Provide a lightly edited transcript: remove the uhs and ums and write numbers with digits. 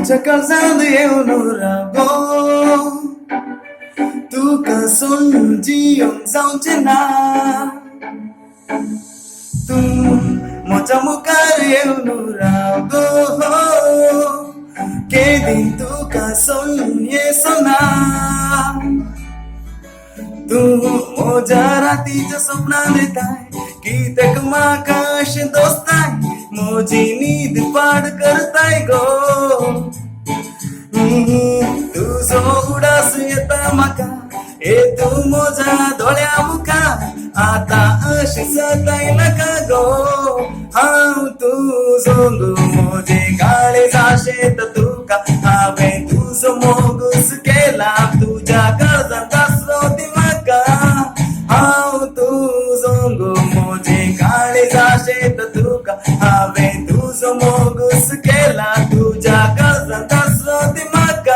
माझ्या काळजात येऊन रागो तुका सोडून जियोंक जावचे ना तू म्हज्या मुखार येऊन रागो केदीन तुका सोडून येसो ना तू म्हज्या रातीच्या स्वप्नांत येताय कित्याक म्हाका अशें दोस्ताय म्हजी न्हीद पाड करताय गो तुजो उडास येता म्हाका हे तू म्हज्या दोळ्या मुखार आतां अशें जाताय नाका गो हांव तुजो गो म्हजे काळेज आशेत तुका हांवें तुजो मोगूस केला तुज्या काळजांत आसलो ती म्हाका हांव तुजो गो म्हजे काळेज आशेत तुका हांवें तुजो मोगूस केला तुज्या